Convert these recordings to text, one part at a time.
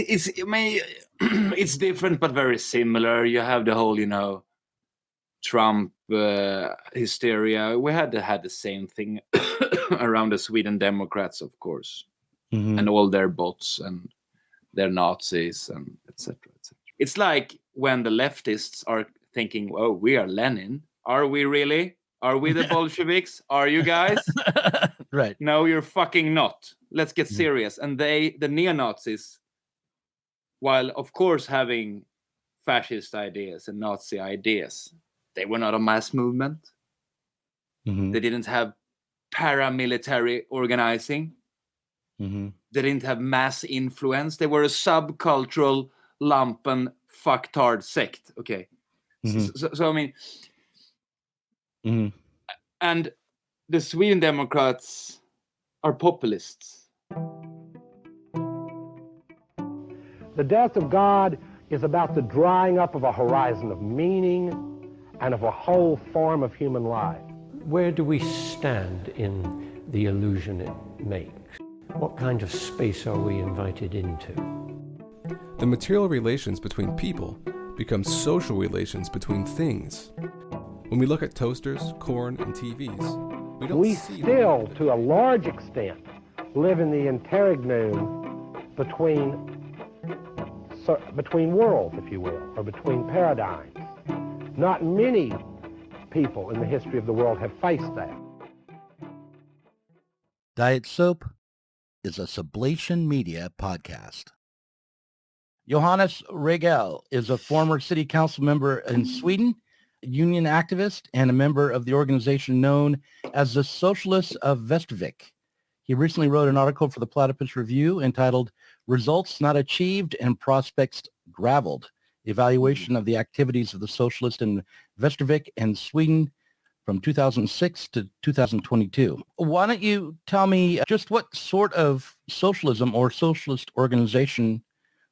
it's I mean, it's different but very similar. You have the whole, Trump hysteria. We had the same thing around the Sweden Democrats, of course, and all their bots and their Nazis and etc. It's like when the leftists are thinking, "Oh, we are Lenin. Are we really? Are we the Bolsheviks? Are you guys?" Right. No, you're fucking not. Let's get serious. And the neo-Nazis, while of course having fascist ideas and Nazi ideas, they were not a mass movement. They didn't have paramilitary organizing. They didn't have mass influence. They were a subcultural lumpen fucktard sect. Okay. So I mean, and the Sweden Democrats are populists. The death of God is about the drying up of a horizon of meaning and of a whole form of human life. Where do we stand in the illusion it makes? What kind of space are we invited into? The material relations between people become social relations between things. When we look at toasters, corn, and TVs, we still, to a large extent, live in the interregnum between worlds, if you will, or between paradigms. Not many people in the history of the world have faced that. Diet Soap is a Sublation Media podcast. Johannes Regal is a former city council member in Sweden, union activist, and a member of the organization known as the Socialists of Westervik. He recently wrote an article for the Platypus Review entitled Results Not Achieved and Prospects Graveled, Evaluation of the Activities of the Socialists in Vestavik and Sweden from 2006 to 2022. Why don't you tell me just what sort of socialism or socialist organization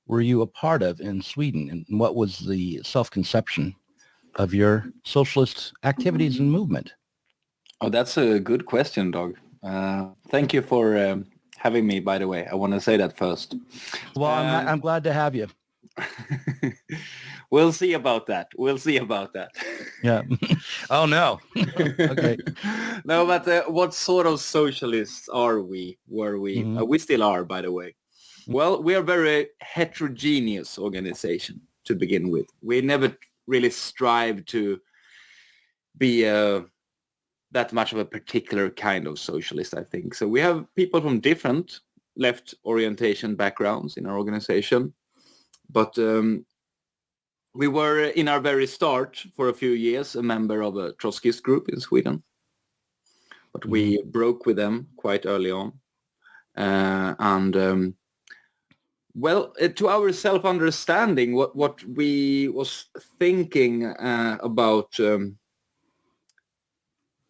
were you a part of in Sweden, and what was the self-conception of your socialist activities and movement? Oh, that's a good question, Doug. Thank you for having me, by the way. I want to say that first. Well, I'm glad to have you. We'll see about that. Yeah. Oh, no. Okay. No, but what sort of socialists were we? We still are, by the way. Well, we are a very heterogeneous organization to begin with. We never really strive to be that much of a particular kind of socialist, I think. So we have people from different left orientation backgrounds in our organization. But we were, in our very start, for a few years, a member of a Trotskyist group in Sweden. But we broke with them quite early on. Well, to our self-understanding, what we was thinking about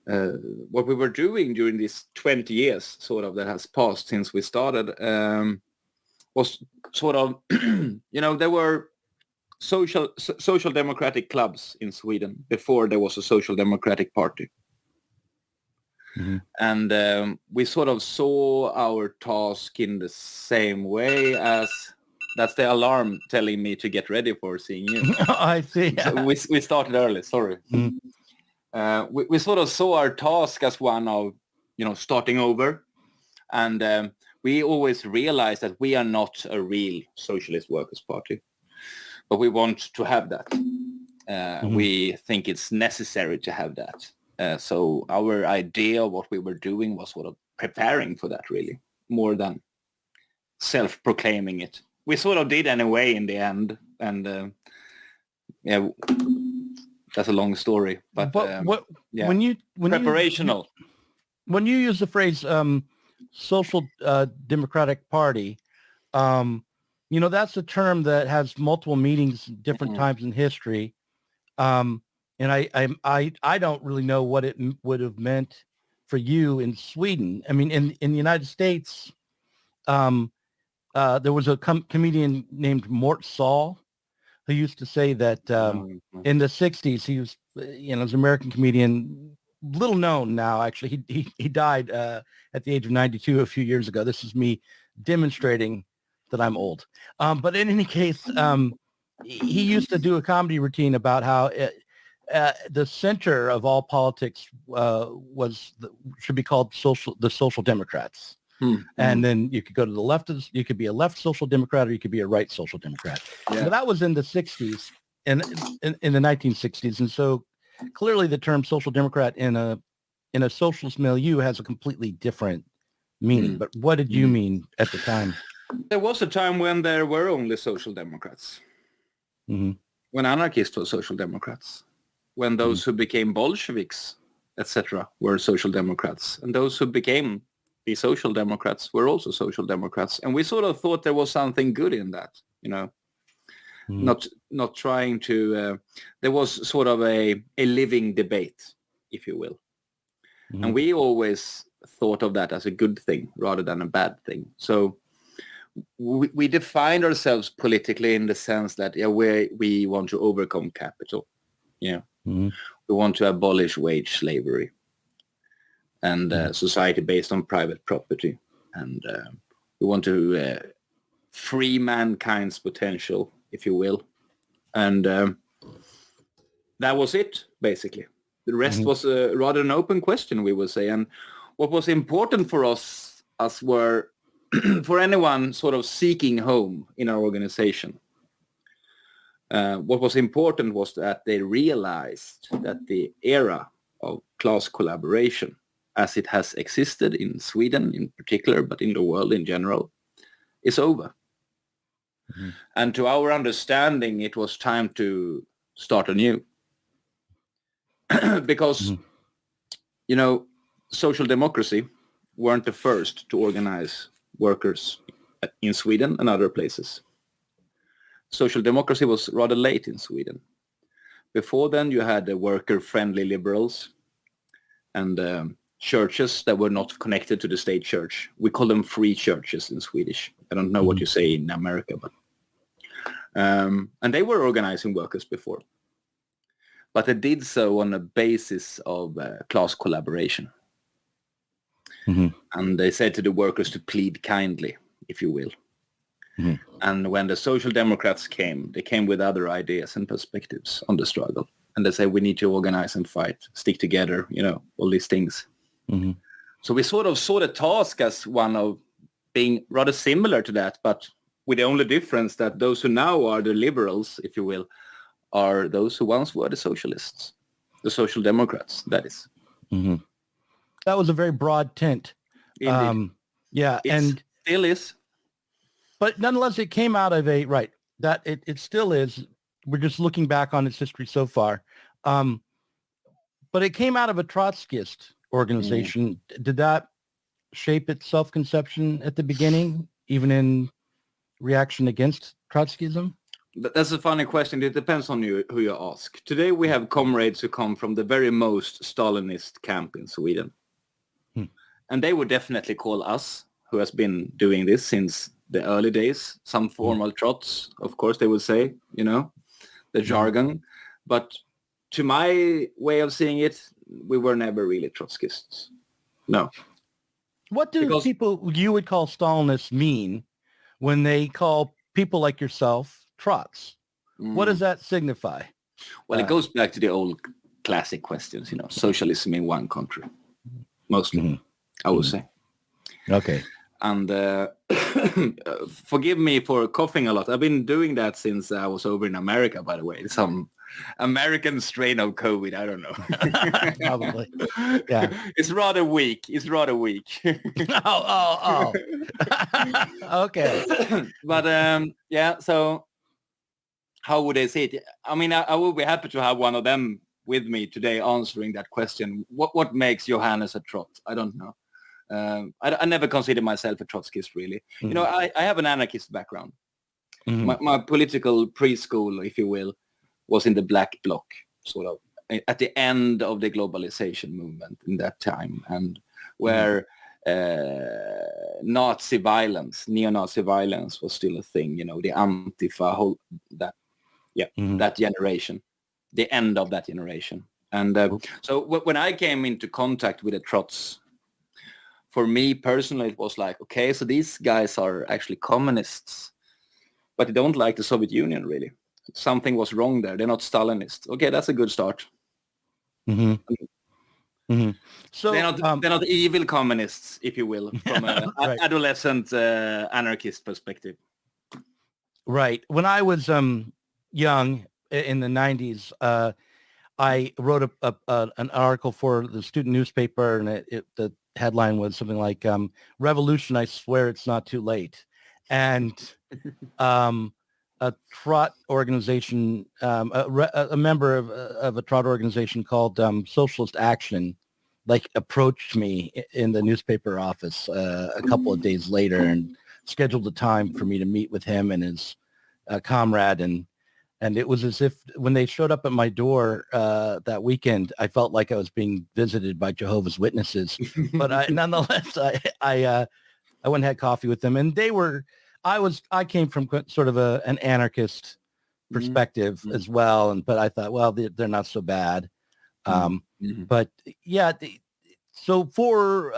what we were doing during these 20 years, sort of, that has passed since we started, was sort of, there were social democratic clubs in Sweden before there was a social democratic party. And we sort of saw our task in the same way as, that's the alarm telling me to get ready for seeing you. I see. So we started early, sorry. We sort of saw our task as one of, starting over. And we always realized that we are not a real socialist workers' party, but we want to have that. We think it's necessary to have that. So our idea of what we were doing was sort of preparing for that, really, more than self-proclaiming it. We sort of did anyway in the end, and that's a long story. But when you preparational. When you use the phrase social democratic party, that's a term that has multiple meanings at different times in history. And I don't really know what it would have meant for you in Sweden. I mean, in the United States, there was a comedian named Mort Saul who used to say that in the 60s, he was, was an American comedian, little known now, actually. He died at the age of 92 a few years ago. This is me demonstrating that I'm old. But in any case, he used to do a comedy routine about how the center of all politics should be called the Social Democrats. And then you could go to the left. You could be a left social democrat, or you could be a right social democrat. Yeah. But that was in the 60s and in the 1960s. And so clearly the term social democrat in a socialist milieu has a completely different meaning. But what did you mean at the time? There was a time when there were only social democrats. When anarchists were social democrats. When those who became Bolsheviks, etc., were social democrats. And those who became the social democrats were also social democrats. And we sort of thought there was something good in that, you know, not trying to, there was sort of a living debate, if you will. And we always thought of that as a good thing rather than a bad thing. So we defined ourselves politically in the sense that we want to overcome capital. Yeah. We want to abolish wage slavery and society based on private property. And we want to free mankind's potential, if you will. And that was it, basically. The rest was rather an open question, we would say. And what was important for us were, for anyone sort of seeking home in our organization, what was important was that they realized that the era of class collaboration, as it has existed in Sweden in particular, but in the world in general, is over. And to our understanding, it was time to start anew. Because, you know, social democracy weren't the first to organize workers in Sweden and other places. Social democracy was rather late in Sweden. Before then, you had the worker-friendly liberals and churches that were not connected to the state church. We call them free churches in Swedish. I don't know what you say in America, but and they were organizing workers before. But they did so on a basis of class collaboration. And they said to the workers to plead kindly, if you will. And when the Social Democrats came, they came with other ideas and perspectives on the struggle. And they said, we need to organize and fight, stick together, you know, all these things. So we sort of saw the task as one of being rather similar to that, but with the only difference that those who now are the liberals, if you will, are those who once were the socialists, the Social Democrats, that is. That was a very broad tent. Yeah, and still is. But nonetheless, it came out of it still is. We're just looking back on its history so far. But it came out of a Trotskyist organization. Did that shape its self-conception at the beginning, even in reaction against Trotskyism? That's a funny question. It depends on who you ask. Today we have comrades who come from the very most Stalinist camp in Sweden. And they would definitely call us, who has been doing this since the early days, some formal trots, of course they would say, you know, the jargon. But to my way of seeing it, we were never really Trotskyists. No. What do people you would call Stalinists mean when they call people like yourself trots? What does that signify? Well, it goes back to the old classic questions, you know, socialism in one country, mostly, I would say. Okay. And forgive me for coughing a lot. I've been doing that since I was over in America, by the way. Some American strain of COVID, I don't know. Probably. Yeah. It's rather weak. Oh. Okay. But yeah, so how would I say it? I mean, I would be happy to have one of them with me today answering that question. What makes Johannes a trot? I don't know. I never consider myself a Trotskyist, really. You know, I have an anarchist background. My political preschool, if you will, was in the Black Bloc, sort of, at the end of the globalization movement in that time, and where neo-Nazi violence was still a thing, you know, the Antifa, that generation, the end of that generation. And so when I came into contact with the Trots, for me personally, it was like, okay, so these guys are actually communists, but they don't like the Soviet Union, really. Something was wrong there. They're not Stalinists. Okay, that's a good start. Mm-hmm. Mm-hmm. So they're not evil communists, if you will, from an right. adolescent anarchist perspective. Right. When I was young in the 90s, I wrote an article for the student newspaper, and the headline was something like "Revolution, I swear it's not too late," and a Trot organization, a member of a Trot organization called Socialist Action, like approached me in the newspaper office a couple of days later and scheduled a time for me to meet with him and his comrade, and it was as if when they showed up at my door that weekend, I felt like I was being visited by Jehovah's Witnesses. But nonetheless, I went and had coffee with them, and I came from sort of an anarchist perspective as well, but I thought, well, they're not so bad. But yeah, so for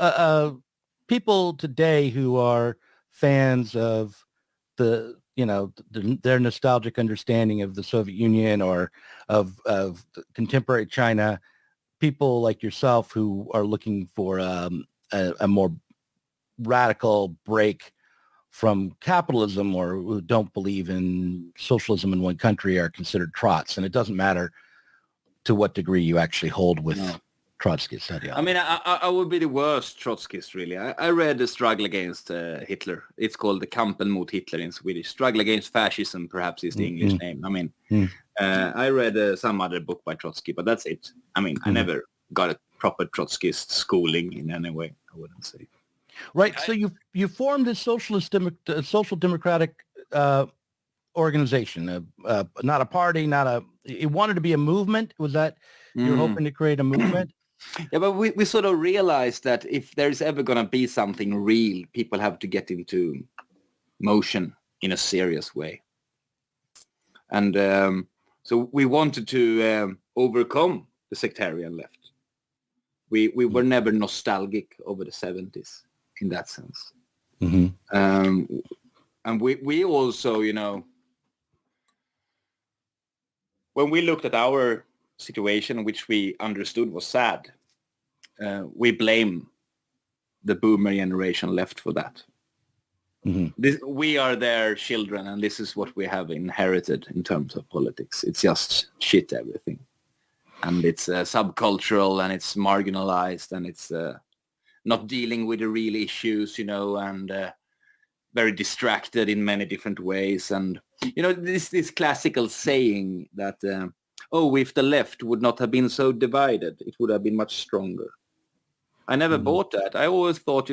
people today who are fans of their nostalgic understanding of the Soviet Union or of contemporary China, people like yourself who are looking for a more radical break from capitalism or who don't believe in socialism in one country are considered Trots. And it doesn't matter to what degree you actually hold with Trotsky's ideology. I mean, I would be the worst Trotskyist, really. I read The Struggle Against Hitler. It's called The Kampen mot Hitler in Swedish. Struggle Against Fascism, perhaps, is the English name. I mean, I read some other book by Trotsky, but that's it. I mean, I never got a proper Trotskyist schooling in any way, I wouldn't say. Right. So you formed a social democratic organization, not a party, it wanted to be a movement. Was that you're hoping to create a movement? Yeah, but we sort of realized that if there's ever going to be something real, people have to get into motion in a serious way. And so we wanted to overcome the sectarian left. We were never nostalgic over the 70s in that sense. And we also, when we looked at our situation, which we understood was sad, we blame the boomer generation left for that. We are their children, and this is what we have inherited in terms of politics. It's just shit, everything. And it's subcultural, and it's marginalized, and it's not dealing with the real issues, and very distracted in many different ways. And, this classical saying that, if the left would not have been so divided, it would have been much stronger. I never bought that. I always thought,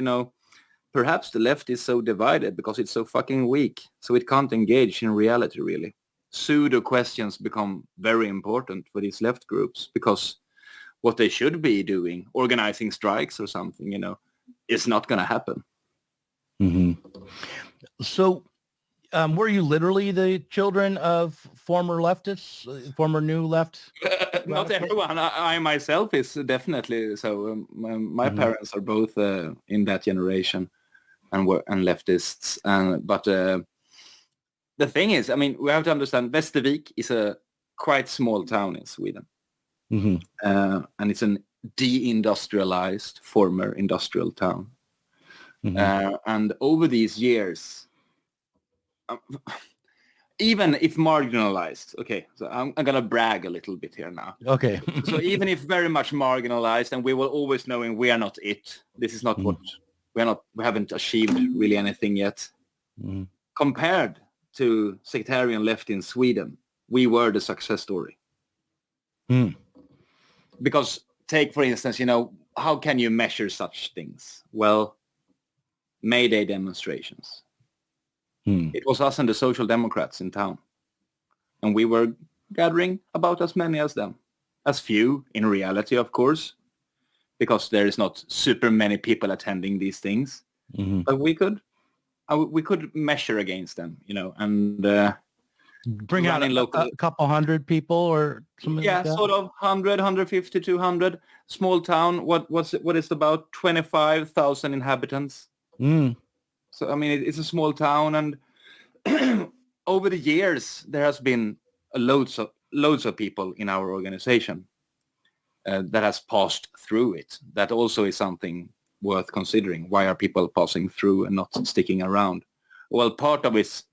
perhaps the left is so divided because it's so fucking weak, so it can't engage in reality, really. Pseudo questions become very important for these left groups because what they should be doing, organizing strikes or something, is not going to happen. So were you literally the children of former leftists, former new left? Not everyone. I myself is definitely so. My parents are both in that generation and leftists. But the thing is, we have to understand Vestavik is a quite small town in Sweden. And it's an deindustrialized former industrial town. And over these years, even if marginalized, okay, so I'm going to brag a little bit here now. Okay. So even if very much marginalized, and we will always knowing we are not it, this is not what, we haven't achieved really anything yet. Compared to sectarian left in Sweden, we were the success story. Because take, for instance, how can you measure such things? Well, May Day demonstrations. It was us and the Social Democrats in town. And we were gathering about as many as them. As few in reality, of course, because there is not super many people attending these things. But we could measure against them, and Bring out a couple hundred people or something like that? Yeah, sort of 100, 150, 200. Small town. What is about 25,000 inhabitants. So, I mean, it's a small town, and over the years, there has been loads of people in our organization that has passed through it. That also is something worth considering. Why are people passing through and not sticking around? Well, part of it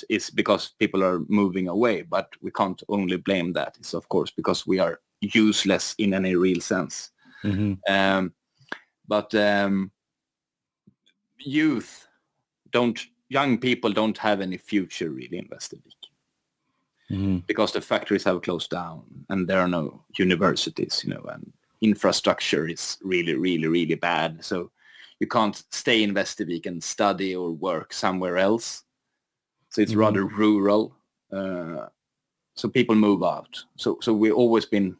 is because people are moving away, but we can't only blame that. It's, of course, because we are useless in any real sense. But young people don't have any future really in Vestavik. Because the factories have closed down and there are no universities, and infrastructure is really, really, really bad. So you can't stay in Vestavik and study or work somewhere else. So it's rather rural. So people move out. So we've always been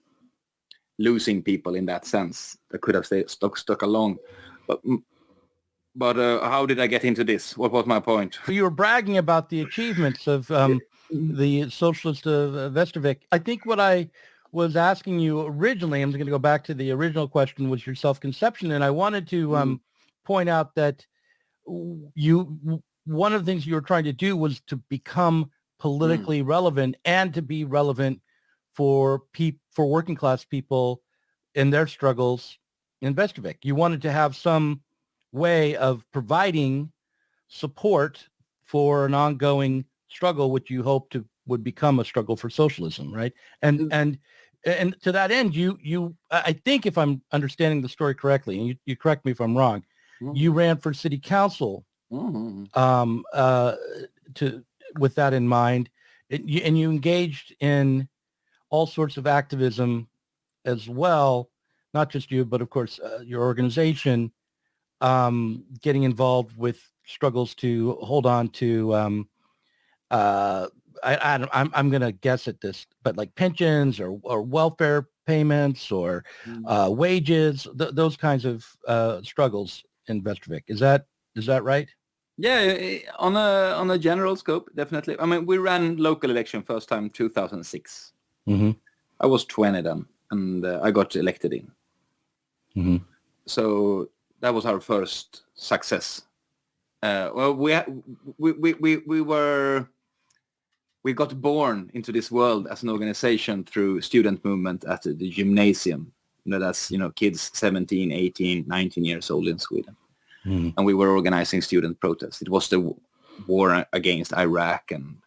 losing people in that sense that could have stuck along. But how did I get into this? What was my point? You were bragging about the achievements of the Socialist of Westervik. I think what I was asking you originally, I'm going to go back to the original question, was your self-conception. And I wanted to point out that one of the things you were trying to do was to become politically relevant and to be relevant for working class people in their struggles in Vestavik. You wanted to have some way of providing support for an ongoing struggle, which you hoped would become a struggle for socialism, right? And to that end, you I think, if I'm understanding the story correctly, and you correct me if I'm wrong, you ran for city council with that in mind, and you engaged in all sorts of activism as well, not just you, but of course your organization, getting involved with struggles to hold on to, I'm going to guess at this, but like pensions or welfare payments or wages, those kinds of struggles in Vestavik. Is that right? Yeah, on a general scope, definitely. I mean, we ran local election first time 2006. I was 20 then, and I got elected in. So that was our first success. Well, we got born into this world as an organization through student movement at the gymnasium. That's kids 17, 18, 19 years old in Sweden. And we were organizing student protests. It was the war against Iraq and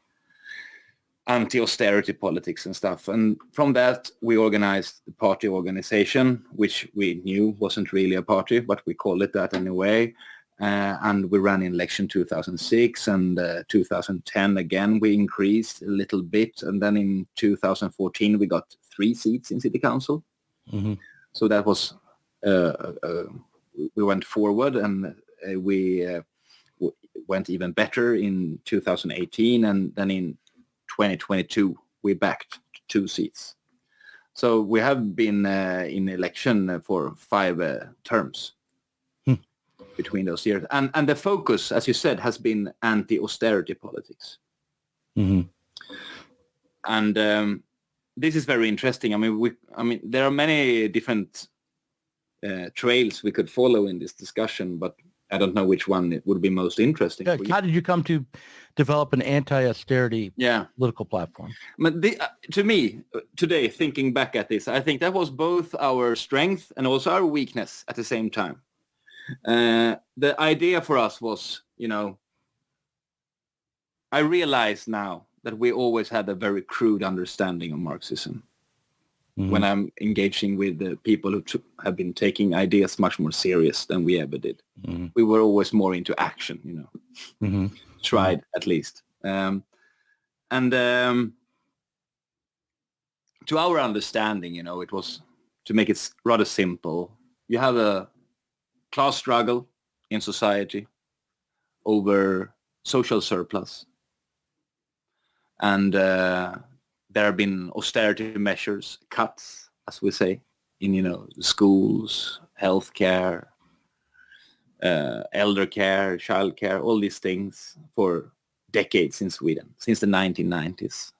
anti-austerity politics and stuff. And from that, we organized the party organization, which we knew wasn't really a party, but we called it that anyway. And we ran in election 2006, and 2010 again, we increased a little bit. And then in 2014, we got 3 seats in city council. So that was, we went forward, and we went even better in 2018. And then in 2022, we backed 2 seats. So we have been in election for 5 terms between those years. And the focus, as you said, has been anti-austerity politics. And this is very interesting. I mean, there are many different trails we could follow in this discussion, but I don't know which one it would be most interesting. Yeah, how did you come to develop an anti-austerity political platform? But to me, today, thinking back at this, I think that was both our strength and also our weakness at the same time. The idea for us was, I realize now that we always had a very crude understanding of Marxism. When I'm engaging with the people who have been taking ideas much more serious than we ever did. We were always more into action, tried at least. And to our understanding, it was, to make it rather simple, you have a class struggle in society over social surplus. And there have been austerity measures, cuts, as we say, in, schools, healthcare, elder care, child care, all these things for decades in Sweden, since the 1990s.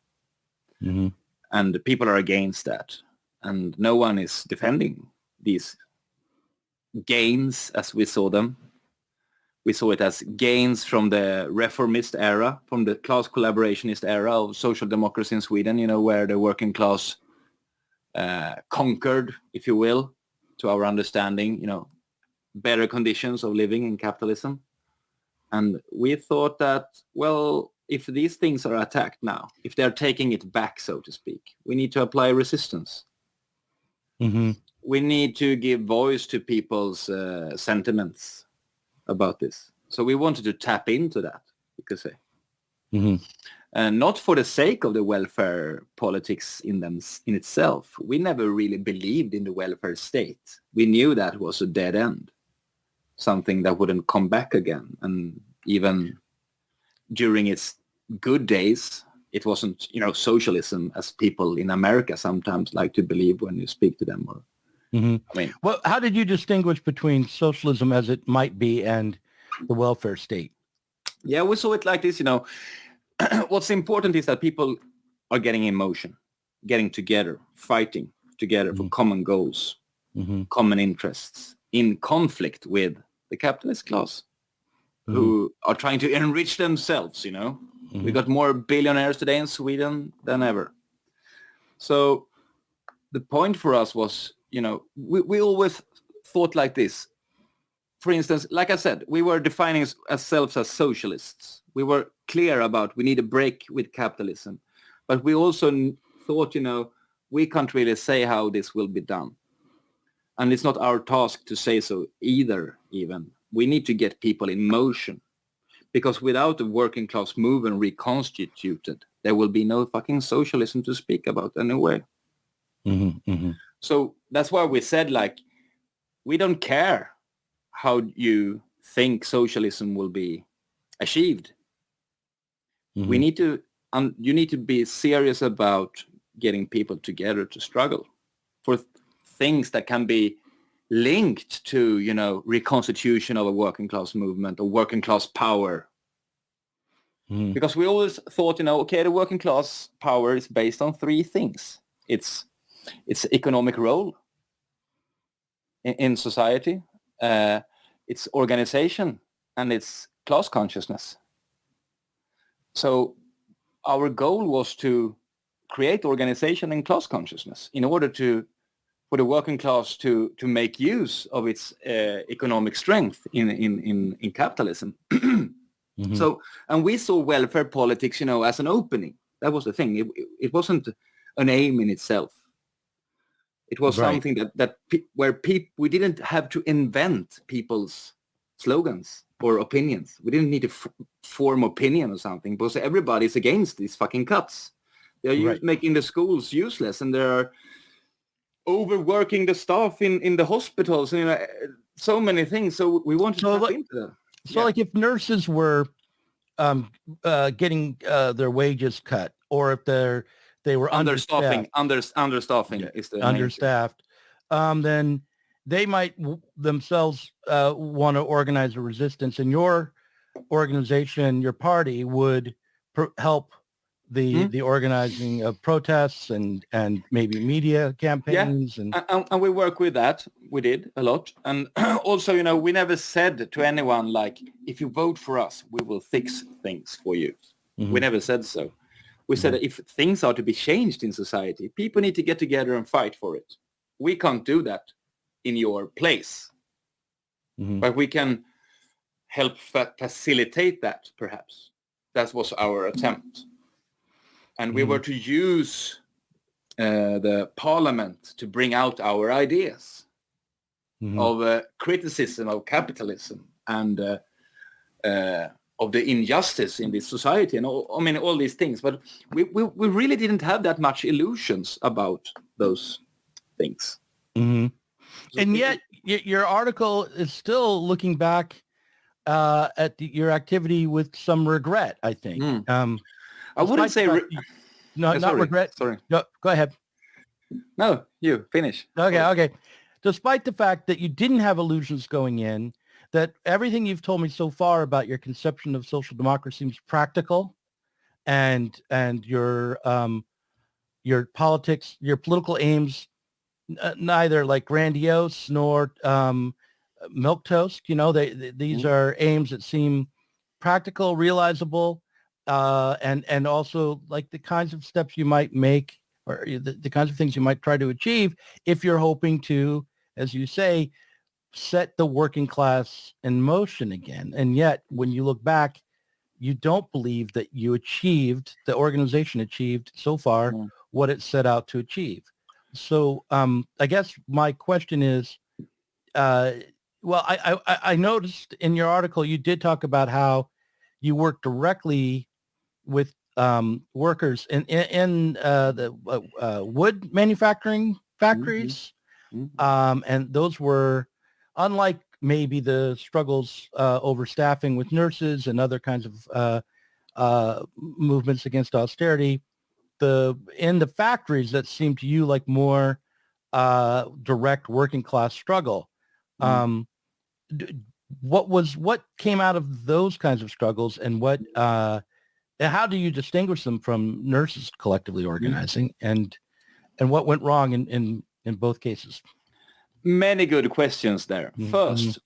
Mm-hmm. And people are against that. And no one is defending these gains as we saw them. We saw it as gains from the reformist era, from the class collaborationist era of social democracy in Sweden, where the working class conquered, if you will, to our understanding, better conditions of living in capitalism. And we thought that, well, if these things are attacked now, if they're taking it back, so to speak, we need to apply resistance. Mm-hmm. We need to give voice to people's sentiments about this. So we wanted to tap into that, you could say. Mm-hmm. And not for the sake of the welfare politics in itself. We never really believed in the welfare state. We knew that was a dead end, something that wouldn't come back again. And even during its good days, it wasn't, socialism as people in America sometimes like to believe when you speak to them. Or, mm-hmm. I mean, well, how did you distinguish between socialism as it might be and the welfare state? Yeah, we saw it like this, What's important is that people are getting in motion, getting together, fighting together for common goals, common interests, in conflict with the capitalist class, who are trying to enrich themselves, We got more billionaires today in Sweden than ever. So the point for us was, we always thought like this. For instance, like I said, we were defining ourselves as socialists. We were clear about we need a break with capitalism. But we also thought, we can't really say how this will be done. And it's not our task to say so either, even. We need to get people in motion. Because without the working class movement reconstituted, there will be no fucking socialism to speak about anyway. Mm-hmm. Mm-hmm. So that's why we said, we don't care how you think socialism will be achieved. Mm-hmm. We need to, you need to be serious about getting people together to struggle for things that can be linked to, reconstitution of a working class movement or working class power. Mm-hmm. Because we always thought, the working class power is based on three things. It's economic role in society, it's organization, and it's class consciousness. So our goal was to create organization and class consciousness in order for the working class to make use of its economic strength in capitalism. Mm-hmm. So, and we saw welfare politics, as an opening. That was the thing. It wasn't an aim in itself. It was Right. something where we didn't have to invent people's slogans or opinions. We didn't need to form opinion or something, because everybody's against these fucking cuts. They're Right. making the schools useless, and they're overworking the staff in the hospitals, and so many things. So we wanted to tap into that. So, like, if nurses were getting their wages cut, or if they were Understaffing is the understaffed, then they might themselves want to organize a resistance, and your organization, your party, would help the organizing of protests and maybe media campaigns. And we work with that. We did a lot. And also, we never said to anyone, if you vote for us, we will fix things for you. Mm-hmm. We never said so. We said that if things are to be changed in society, people need to get together and fight for it. We can't do that in your place. Mm-hmm. But we can help facilitate that, perhaps. That was our attempt. And we were to use the parliament to bring out our ideas of criticism of capitalism and of the injustice in this society, and all these things. But we really didn't have that much illusions about those things. Mm-hmm. So and yet your article is still looking back at your activity with some regret, I think. I wouldn't say... not regret. Sorry. No, go ahead. No, you finish. Okay. Despite the fact that you didn't have illusions going in, that everything you've told me so far about your conception of social democracy seems practical, and your your politics, your political aims, neither like grandiose nor milquetoast. These are aims that seem practical, realizable, and also like the kinds of steps you might make, or the kinds of things you might try to achieve if you're hoping to, as you say, set the working class in motion again. And yet, when you look back, you don't believe that the organization achieved so far what it set out to achieve. So I guess my question is, I noticed in your article, you did talk about how you work directly with workers in the wood manufacturing factories. And those were, unlike maybe the struggles over staffing with nurses and other kinds of movements against austerity, in the factories that seemed to you like more direct working class struggle. What came out of those kinds of struggles, and how do you distinguish them from nurses collectively organizing, and what went wrong in both cases? Many good questions there. First,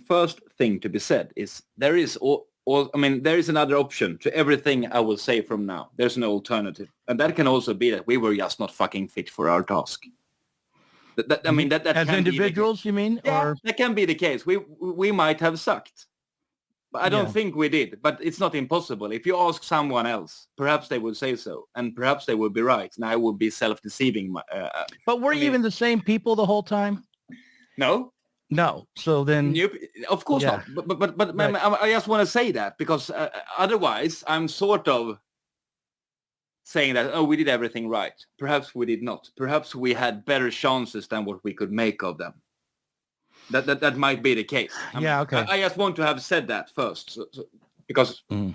first thing to be said is there is there is another option to everything I will say from now. There's no alternative, and that can also be that we were just not fucking fit for our task. That as individuals, you mean? Yeah, or that can be the case. We might have sucked, but I don't think we did. But it's not impossible. If you ask someone else, perhaps they would say so, and perhaps they would be right, and I would be self-deceiving. But were you even the same people the whole time? No. So then, of course not. But right. I just want to say that because otherwise, I'm sort of saying that, we did everything right. Perhaps we did not. Perhaps we had better chances than what we could make of them. That might be the case. Okay. I just want to have said that first, because I'm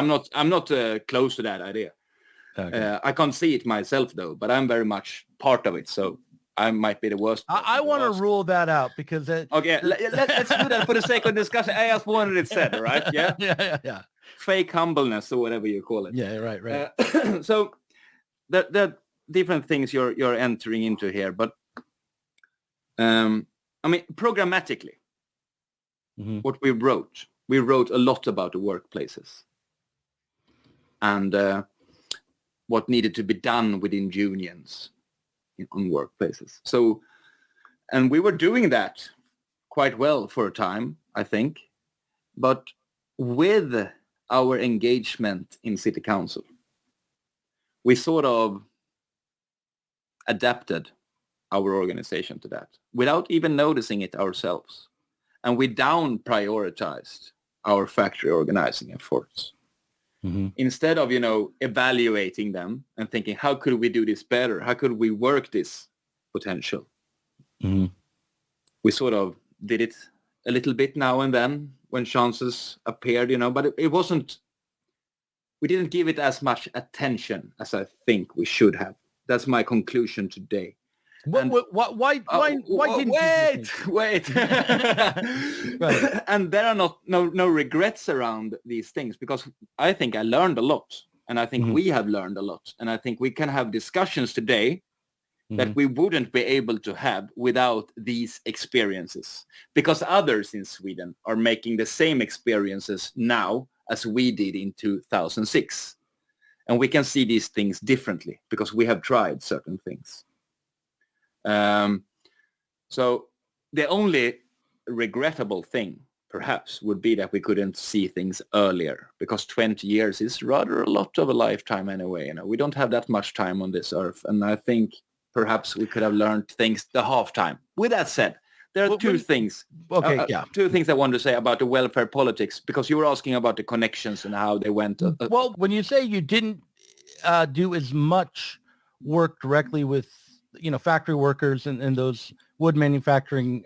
not close to that idea. Okay. I can't see it myself though, but I'm very much part of it. So I might be the worst. I want to rule that out because okay, let's do that for the sake of discussion. I just wanted it said, right? Yeah. Yeah. Fake humbleness or whatever you call it. Yeah, right. So the different things you're entering into here, but programmatically, what we wrote a lot about the workplaces and what needed to be done within unions on workplaces. So, and we were doing that quite well for a time, I think, but with our engagement in city council, we sort of adapted our organization to that without even noticing it ourselves. And we down prioritized our factory organizing efforts. Instead of, evaluating them and thinking, how could we do this better? How could we work this potential? We sort of did it a little bit now and then when chances appeared, but it wasn't, we didn't give it as much attention as I think we should have. That's my conclusion today. Why didn't wait. Right. And there are no regrets around these things because I think I learned a lot and I think we have learned a lot and I think we can have discussions today that we wouldn't be able to have without these experiences because others in Sweden are making the same experiences now as we did in 2006. And we can see these things differently because we have tried certain things. So the only regrettable thing perhaps would be that we couldn't see things earlier because 20 years is rather a lot of a lifetime anyway. We don't have that much time on this earth. And I think perhaps we could have learned things the half time. With that said, there are two things. Okay, two things I want to say about the welfare politics because you were asking about the connections and how they went. Well, when you say you didn't do as much work directly with factory workers and those wood manufacturing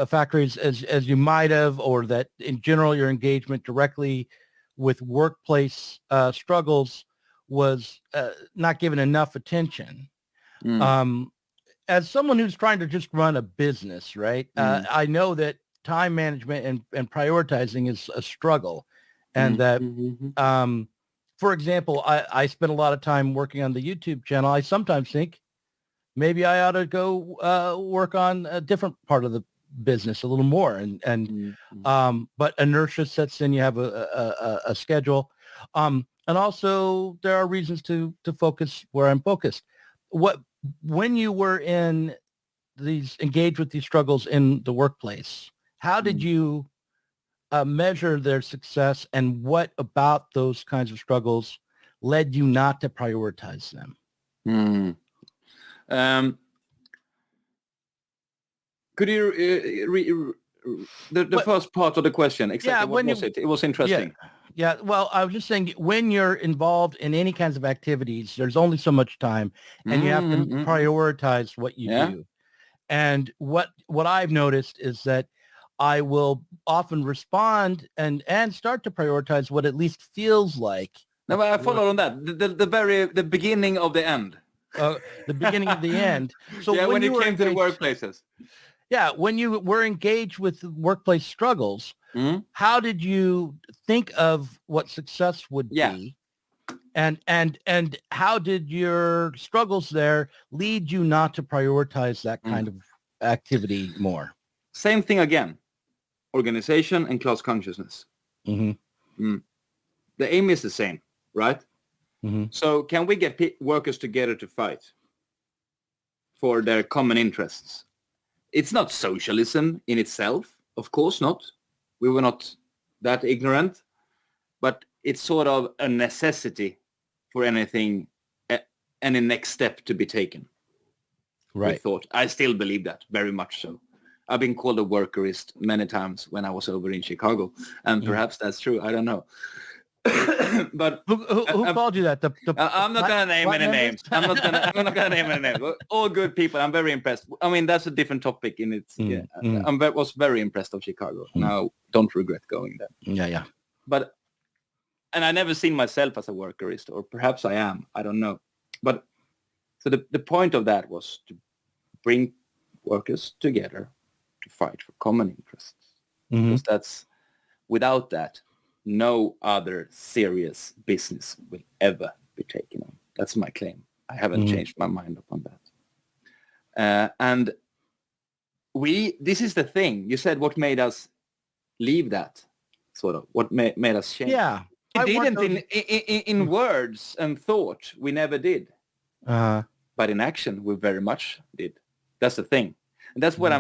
factories as you might have, or that in general your engagement directly with workplace struggles was not given enough attention. As someone who's trying to just run a business, right? I know that time management and prioritizing is a struggle, and that for example, I spend a lot of time working on the YouTube channel. I sometimes think maybe I ought to go work on a different part of the business a little more. But inertia sets in. You have a schedule. And also there are reasons to focus where I'm focused. When you were engaged with these struggles in the workplace, how did you measure their success, and what about those kinds of struggles led you not to prioritize them? Could you the first part of the question? Exactly. What was it? It was interesting. Yeah. Well, I was just saying, when you're involved in any kinds of activities, there's only so much time, and you have to prioritize what you do. And what I've noticed is that I will often respond and start to prioritize what at least feels like. No, but I follow on that. The beginning of the end. The beginning of the end. So when you came to the workplaces. Yeah, when you were engaged with workplace struggles, how did you think of what success would be? And how did your struggles there lead you not to prioritize that kind of activity more? Same thing again. Organization and class consciousness. The aim is the same, right? So can we get workers together to fight for their common interests? It's not socialism in itself, of course not. We were not that ignorant, but it's sort of a necessity for any next step to be taken. Right. I still believe that, very much so. I've been called a workerist many times when I was over in Chicago, and perhaps that's true. I don't know. But who called you that? I'm not going to name any names. I'm not going to name any names. All good people. I'm very impressed. I mean, that's a different topic in its. I was very impressed of Chicago. Now, don't regret going there. Yeah. But, and I never seen myself as a workerist, or perhaps I am. I don't know. But so the point of that was to bring workers together to fight for common interests. Because without that, no other serious business will ever be taken on. That's my claim. I haven't changed my mind upon that. And this is the thing. You said what made us leave that, sort of. What made us change. Yeah. We didn't in words and thought. We never did. But in action, we very much did. That's the thing. And that's what I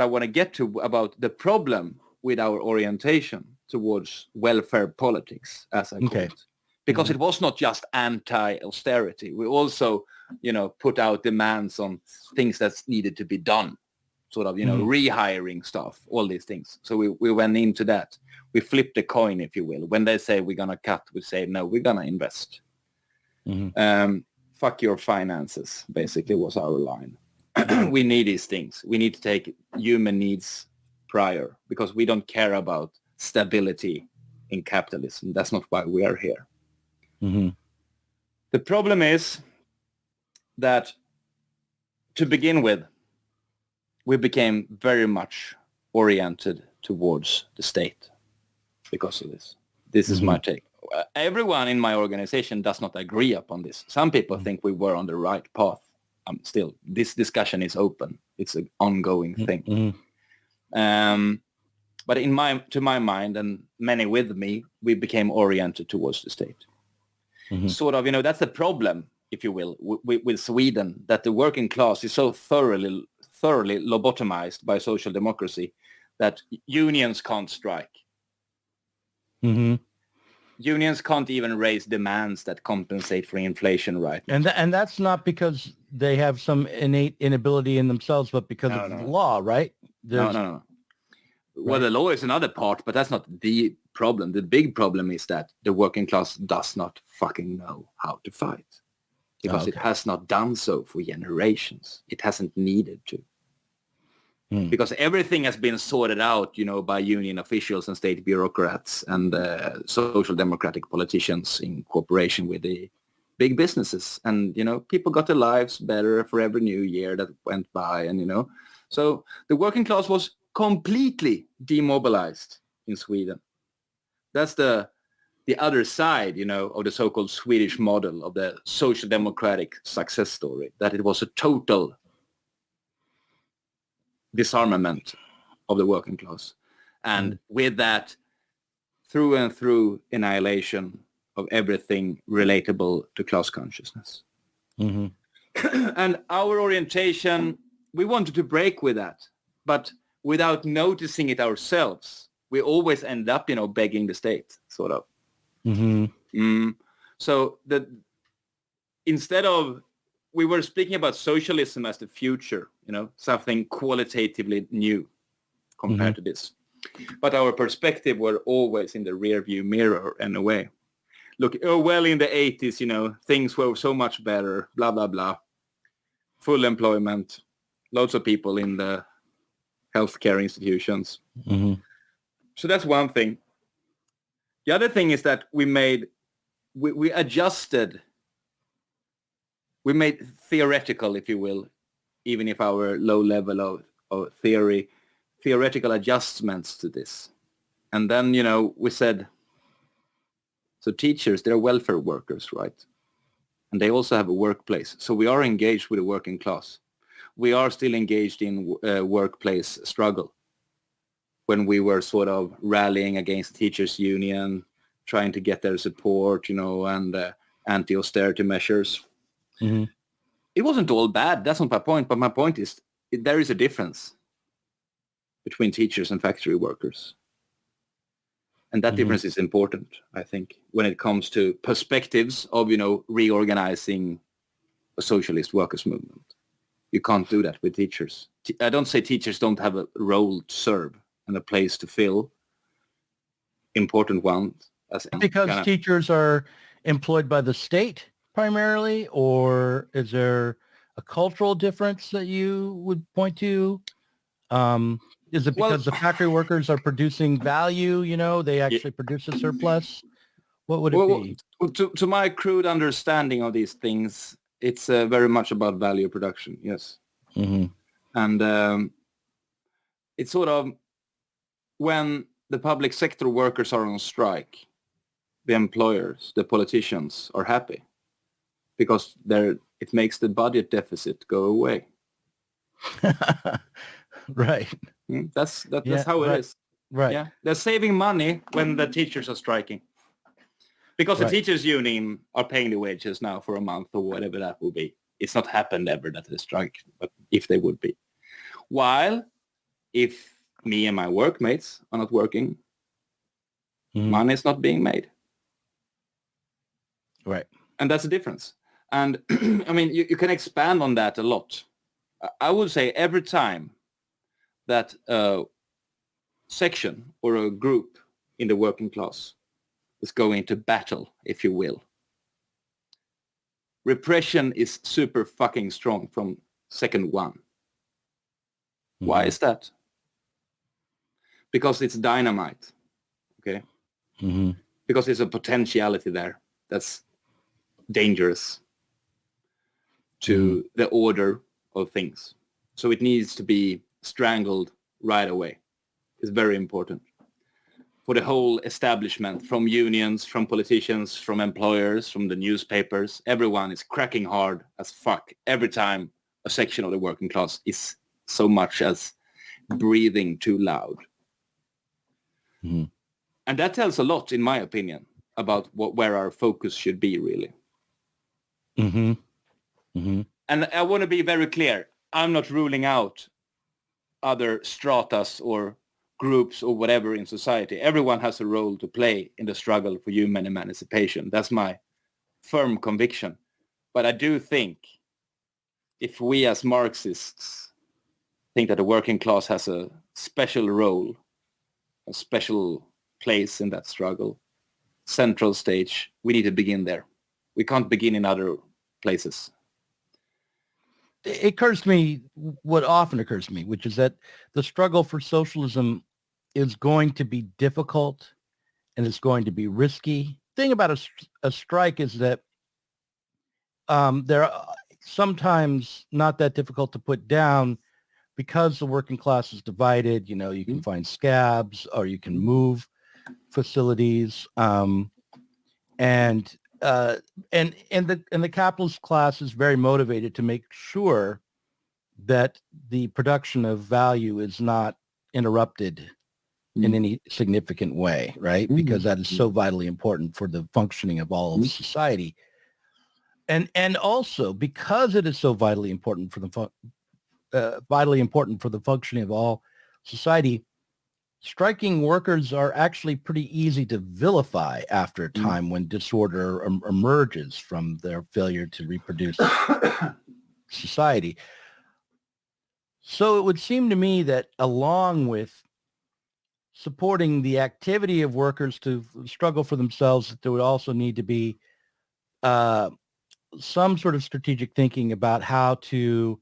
want to get to about the problem with our orientation towards welfare politics, as I call it. Because it was not just anti-austerity. We also, put out demands on things that needed to be done, sort of, rehiring stuff, all these things. So we went into that. We flipped the coin, if you will. When they say we're going to cut, we say, no, we're going to invest. Fuck your finances, basically, was our line. We need these things. We need to take human needs prior, because we don't care about stability in capitalism. That's not why we are here. The problem is that, to begin with, we became very much oriented towards the state because of this. This is my take. Everyone in my organization does not agree upon this. Some people think we were on the right path. Still, this discussion is open. It's an ongoing thing. But to my mind, and many with me, we became oriented towards the state. Sort of, that's the problem, if you will, with Sweden, that the working class is so thoroughly lobotomized by social democracy that unions can't strike. Unions can't even raise demands that compensate for inflation right now. And that's not because they have some innate inability in themselves, but because of the law, right? No. Well, the law is another part, but that's not the problem. The big problem is that the working class does not fucking know how to fight, because it has not done so for generations. It hasn't needed to. Because everything has been sorted out, by union officials and state bureaucrats and social democratic politicians in cooperation with the big businesses. And, people got their lives better for every new year that went by. And, so the working class was completely demobilized in Sweden. That's the the other side, of the so-called Swedish model of the social democratic success story, that it was a total disarmament of the working class. And with that, through and through annihilation of everything relatable to class consciousness. Mm-hmm. And our orientation, we wanted to break with that, but without noticing it ourselves, we always end up, begging the state, sort of. Mm-hmm. So instead of, we were speaking about socialism as the future, something qualitatively new compared to this. But our perspective were always in the rear view mirror in a way. Look, in the 80s, things were so much better, blah, blah, blah. Full employment, loads of people in the healthcare institutions. Mm-hmm. So that's one thing. The other thing is that we made theoretical, if you will, even if our low level of theoretical adjustments to this. And then, we said, so teachers, they're welfare workers, right? And they also have a workplace. So we are engaged with the working class. We are still engaged in workplace struggle. When we were sort of rallying against teachers' union, trying to get their support, and anti-austerity measures. Mm-hmm. It wasn't all bad. That's not my point. But my point is there is a difference between teachers and factory workers. And that difference is important, I think, when it comes to perspectives of, reorganizing a socialist workers' movement. You can't do that with teachers. I don't say teachers don't have a role to serve and a place to fill, important ones. Because teachers are employed by the state primarily, or is there a cultural difference that you would point to? Is it because the factory workers are producing value, they actually produce a surplus? What would it be? To my crude understanding of these things, it's very much about value production, yes. Mm-hmm. And it's sort of when the public sector workers are on strike, the employers, the politicians are happy because it makes the budget deficit go away. Right. That's how it is. Right. Yeah, they're saving money when the teachers are striking, because the teachers' union are paying the wages now for a month or whatever that will be. It's not happened ever that they strike, but if they would be, while if me and my workmates are not working, money is not being made. Right. And that's the difference. And I mean, you can expand on that a lot. I would say every time that a section or a group in the working class is going to battle, if you will, repression is super fucking strong from second one. Why is that? Because it's dynamite, okay? Because there's a potentiality there that's dangerous to the order of things. So it needs to be strangled right away. It's very important for the whole establishment, from unions, from politicians, from employers, from the newspapers. Everyone is cracking hard as fuck every time a section of the working class is so much as breathing too loud. And that tells a lot, in my opinion, about where our focus should be, really. And I want to be very clear. I'm not ruling out other stratas or groups or whatever in society. Everyone has a role to play in the struggle for human emancipation. That's my firm conviction. But I do think if we as Marxists think that the working class has a special role, a special place in that struggle, central stage, we need to begin there. We can't begin in other places. It occurs to me, what often occurs to me, which is that the struggle for socialism is going to be difficult and it's going to be risky. The thing about a strike is that they're sometimes not that difficult to put down because the working class is divided. You can find scabs or you can move facilities. and the capitalist class is very motivated to make sure that the production of value is not interrupted in any significant way, right? Because that is so vitally important for the functioning of all of society. And also because it is so vitally important for the functioning of all society, striking workers are actually pretty easy to vilify after a time when disorder emerges from their failure to reproduce society. So it would seem to me that along with supporting the activity of workers to struggle for themselves, that there would also need to be some sort of strategic thinking about how to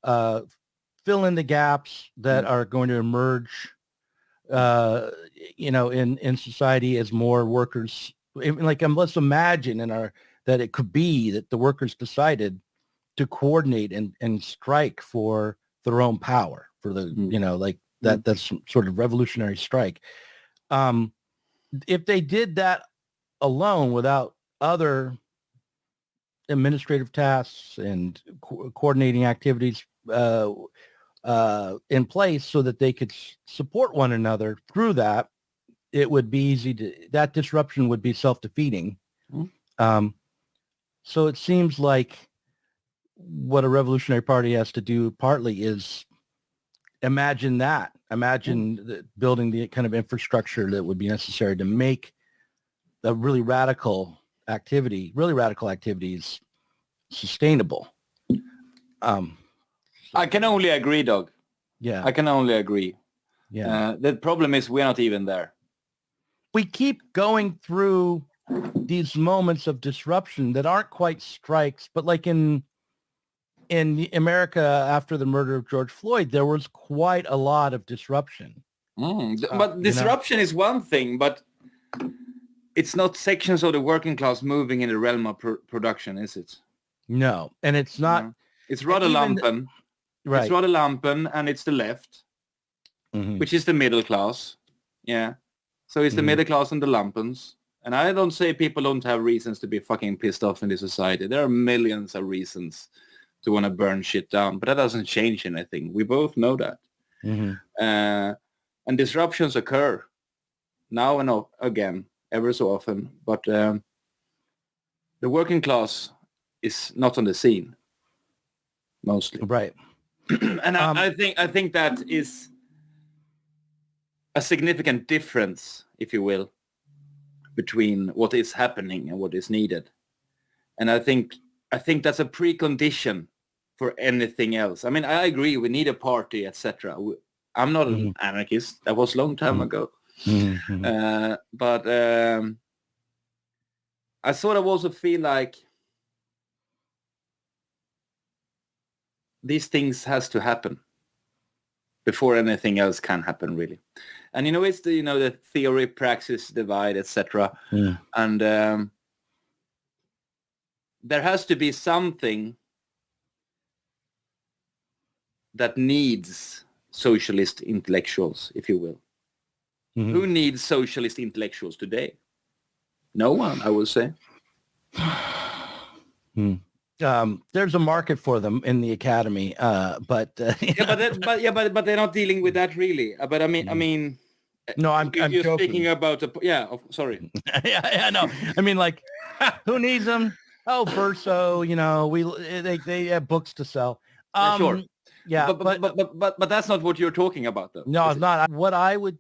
fill in the gaps that are going to emerge, in society as more workers. Like, let's imagine that it could be that the workers decided to coordinate and strike for their own power, for the that's some sort of revolutionary strike. If they did that alone without other administrative tasks and coordinating activities in place so that they could support one another through that, it would be easy that disruption would be self-defeating. So it seems like what a revolutionary party has to do partly is imagine building the kind of infrastructure that would be necessary to make the really radical activities sustainable. I can only agree, Doug. Yeah. I can only agree. Yeah. The problem is we're not even there. We keep going through these moments of disruption that aren't quite strikes, but like in America after the murder of George Floyd, there was quite a lot of disruption. But disruption is one thing, but it's not sections of the working class moving in the realm of production, is it? No, and it's not. It's rather lumpen. Right. It's rather lumpen, and it's the left, which is the middle class. Yeah. So it's the middle class and the lumpens. And I don't say people don't have reasons to be fucking pissed off in this society. There are millions of reasons to want to burn shit down, but that doesn't change anything. We both know that. And disruptions occur now and again, ever so often. But the working class is not on the scene, mostly. Right. And I think that is a significant difference, if you will, between what is happening and what is needed. And I think that's a precondition for anything else. I mean, I agree, we need a party, etc. I'm not an anarchist. That was a long time ago. But I sort of also feel like these things has to happen before anything else can happen, really. And it's the theory praxis divide, etc. And there has to be something that needs socialist intellectuals, if you will. Who needs socialist intellectuals today? No one, I would say. There's a market for them in the academy, but but they're not dealing with that really. But I mean, no, I'm you're speaking about sorry. yeah, no, I mean, like, who needs them? Oh, Verso, they have books to sell. Sure. Yeah, but that's not what you're talking about, though. No, it's not. What I would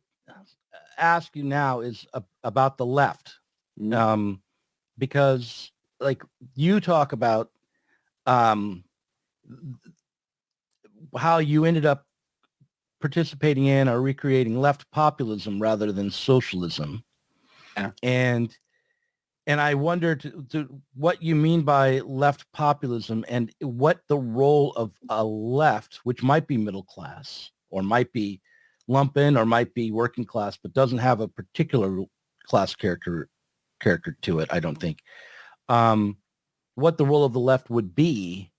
ask you now is about the left, because like you talk about how you ended up participating in or recreating left populism rather than socialism. Yeah. And I wonder to what you mean by left populism and what the role of a left, which might be middle class or might be lumpen or might be working class, but doesn't have a particular class character to it, I don't think. What the role of the left would be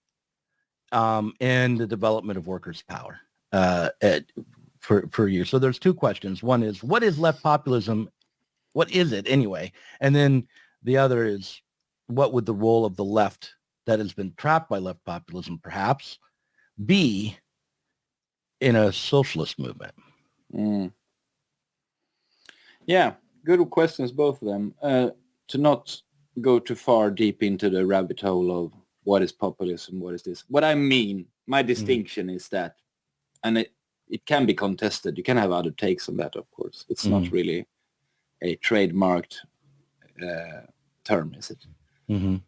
in the development of workers' power for you. So there's two questions. One is, what is left populism? What is it anyway? And then The other is, what would the role of the left that has been trapped by left populism perhaps be in a socialist movement? Yeah, good questions, both of them. To not go too far deep into the rabbit hole of what is populism, what is this. What I mean, my distinction is that, and it can be contested. You can have other takes on that, of course. It's not really a trademarked term, is it?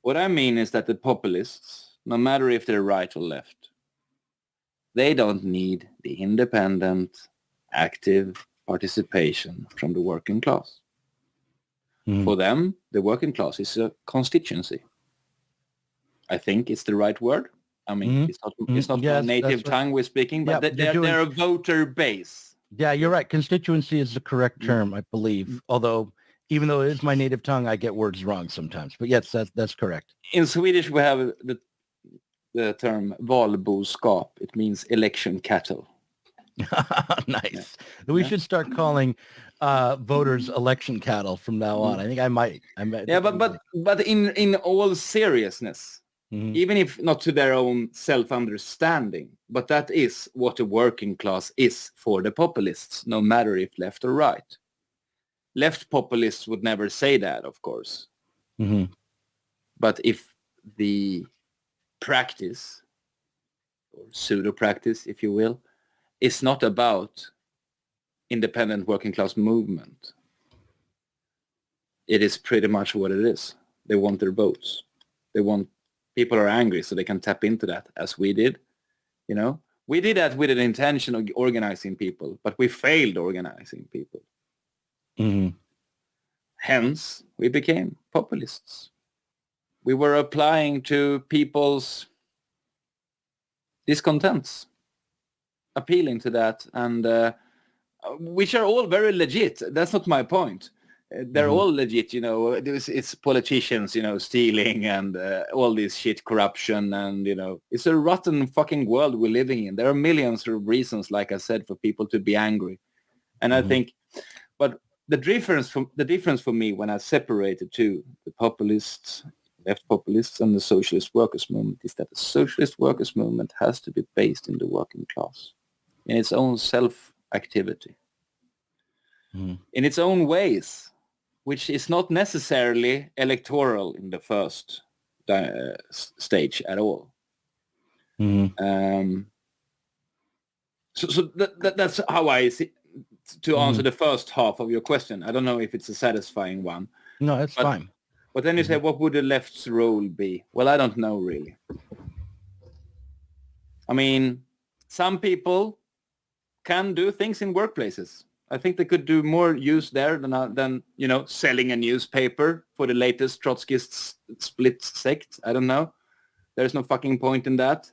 What I mean is that the populists, no matter if they're right or left, they don't need the independent, active participation from the working class. For them, the working class is a constituency. I think it's the right word. I mean, it's not Yes, my native tongue we're speaking, but they're a voter base. Yeah, you're right. Constituency is the correct term, I believe. Although, even though it is my native tongue, I get words wrong sometimes. But yes, that's correct. In Swedish, we have the term valboskap. It means election cattle. Nice. We should start calling voters election cattle from now on. I think I might. Yeah, but in all seriousness, even if not to their own self-understanding, but that is what the working class is for the populists, no matter if left or right. Left populists would never say that, of course. But if the practice, or pseudo-practice, if you will, is not about independent working class movement, it is pretty much what it is. They want their votes. People are angry, so they can tap into that, as we did. You know, we did that with an intention of organizing people, but we failed organizing people. Hence, we became populists. We were applying to people's discontents, appealing to that, and which are all very legit. That's not my point. They're all legit, you know. It's politicians, you know, stealing and all this shit, corruption, and, you know, it's a rotten fucking world we're living in. There are millions of reasons, like I said, for people to be angry. And I think, but the difference for me when I separated to the populists, left populists, and the socialist workers movement is that the socialist workers movement has to be based in the working class, in its own self-activity, in its own ways, which is not necessarily electoral in the first stage at all. So that's how I see, to answer the first half of your question. I don't know if it's a satisfying one. No, it's fine. But then you say, what would the left's role be? Well, I don't know, really. I mean, some people can do things in workplaces. I think they could do more use there than you know, selling a newspaper for the latest Trotskyist split sect. I don't know. There's no fucking point in that.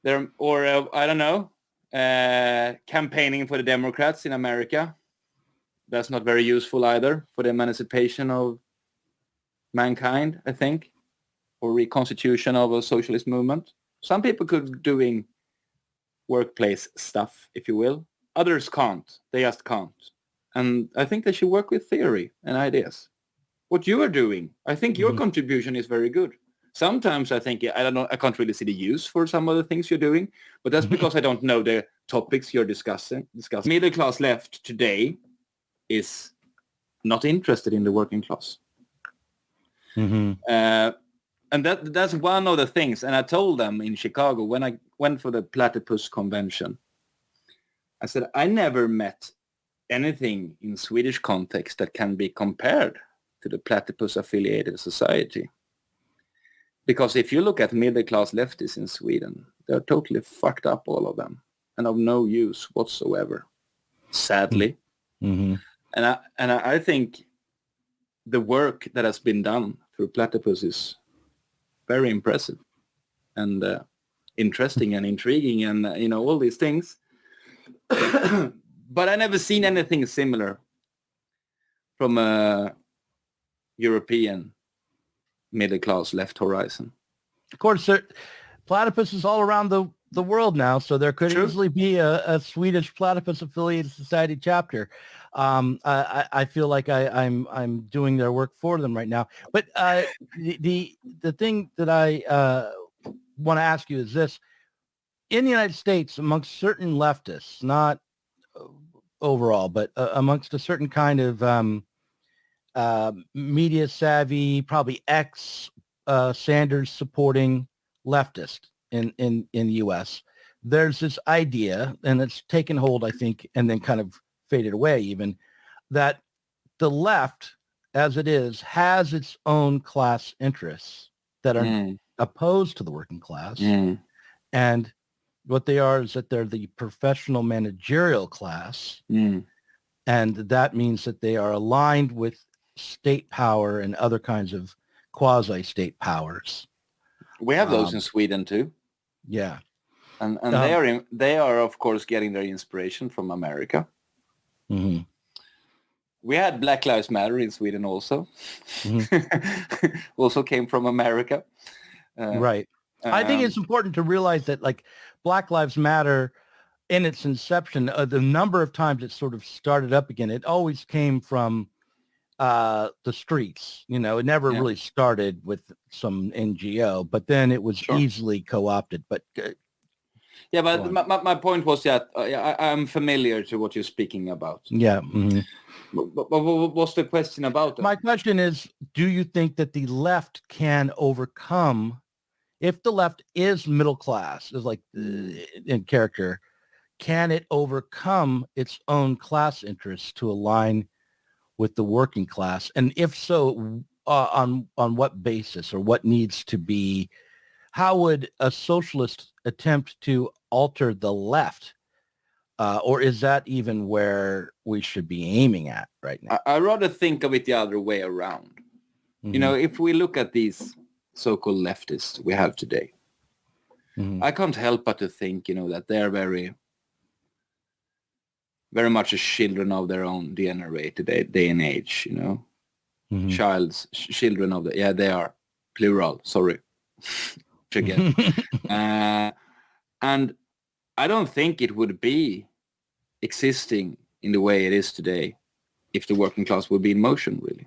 I don't know, campaigning for the Democrats in America. That's not very useful either for the emancipation of mankind, I think, or reconstitution of a socialist movement. Some people could be doing workplace stuff, if you will. Others can't. They just can't. And I think they should work with theory and ideas. What you are doing, I think your contribution is very good. Sometimes I think, I don't know, I can't really see the use for some of the things you're doing, but that's because I don't know the topics you're discussing. Middle class left today is not interested in the working class. And that's one of the things. And I told them in Chicago when I went for the Platypus convention, I said, I never met anything in Swedish context that can be compared to the Platypus affiliated society. Because if you look at middle-class leftists in Sweden, they're totally fucked up, all of them, and of no use whatsoever, sadly. And I think the work that has been done through Platypus is very impressive and interesting and intriguing and, you know, all these things. But I never seen anything similar from a European middle-class left horizon. Of course, platypus is all around the the world now, so there could easily be a Swedish Platypus Affiliated Society chapter. I feel like I'm doing their work for them right now. But the thing that I want to ask you is this: in the United States, amongst certain leftists, not overall, but amongst a certain kind of media savvy, probably Sanders supporting leftist in the U.S., there's this idea, and it's taken hold, I think, and then kind of faded away even, that the left, as it is, has its own class interests that are opposed to the working class. And what they are is that they're the professional managerial class. And that means that they are aligned with state power and other kinds of quasi-state powers. We have those in Sweden too. Yeah. And they are, of course, getting their inspiration from America. Mm-hmm. We had Black Lives Matter in Sweden also. Also came from America. Right. I think it's important to realize that, like, Black Lives Matter, in its inception, the number of times it sort of started up again, it always came from the streets. You know, it never really started with some NGO, but then it was easily co-opted. But but my point was that I'm familiar to what you're speaking about. Yeah. Mm-hmm. But what's the question about that? My question is, do you think that the left can overcome, if the left is middle class, is like in character, can it overcome its own class interests to align with the working class? And if so, on what basis, or what needs to be, how would a socialist attempt to alter the left? Or is that even where we should be aiming at right now? I rather think of it the other way around. Mm-hmm. You know, if we look at these so-called leftists we have today, I can't help but to think, you know, that they're very, very much as children of their own degenerated day and age, you know. Children of the, they are plural, sorry. Again. And I don't think it would be existing in the way it is today if the working class would be in motion, really.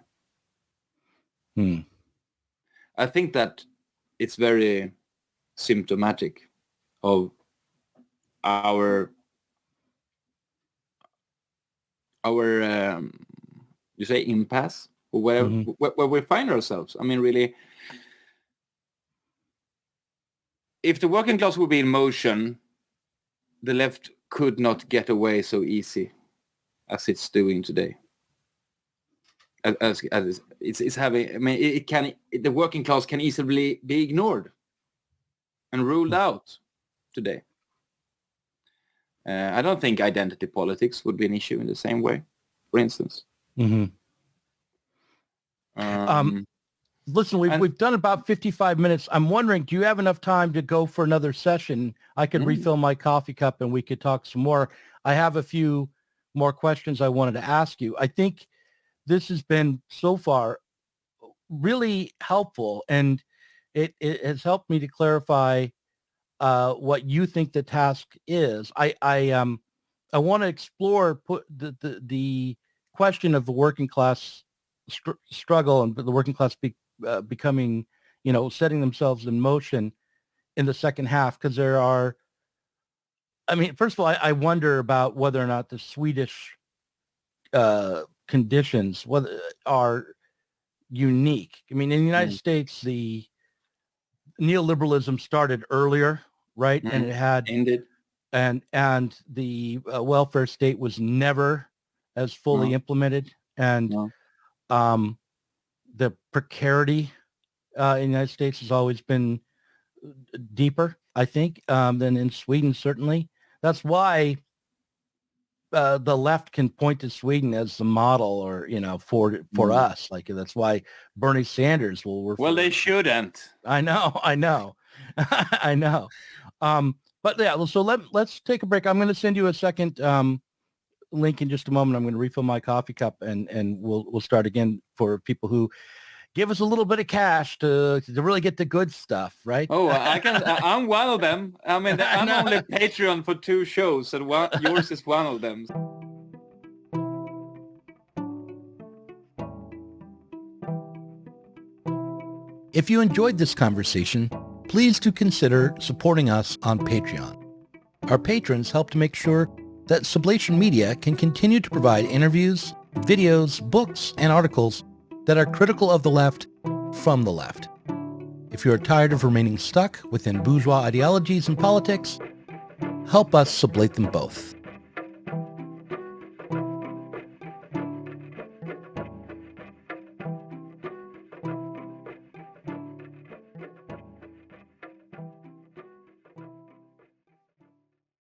I think that it's very symptomatic of our you say impasse, or where we find ourselves. I mean, really, if the working class would be in motion, the left could not get away so easy as it's doing today. As it's having, I mean, the working class can easily be ignored and ruled out today. I don't think identity politics would be an issue in the same way, for instance. Listen, we've done about 55 minutes. I'm wondering, do you have enough time to go for another session? I could refill my coffee cup and we could talk some more. I have a few more questions I wanted to ask you. I think this has been so far really helpful, and it has helped me to clarify what you think the task is. I want to explore the question of the working class struggle and the working class becoming, you know, setting themselves in motion in the second half, because there are, I mean, first of all, I wonder about whether or not the Swedish conditions are unique. I mean, in the United States, the neoliberalism started earlier, right? And it had ended, and the welfare state was never as fully implemented, and the precarity in the United States has always been deeper, I think, than in Sweden, certainly. That's why the left can point to Sweden as the model, or, you know, for us. Like, that's why Bernie Sanders will refer. Well, they shouldn't. I know. I know. But yeah, so let's take a break. I'm going to send you a second link in just a moment. I'm going to refill my coffee cup, and we'll start again for people who give us a little bit of cash to really get the good stuff, right? Oh, I'm one of them. I mean, I'm only Patreon for 2 shows, and yours is one of them. If you enjoyed this conversation, please do consider supporting us on Patreon. Our patrons help to make sure that Sublation Media can continue to provide interviews, videos, books, and articles that are critical of the left from the left. If you are tired of remaining stuck within bourgeois ideologies and politics, help us sublate them both.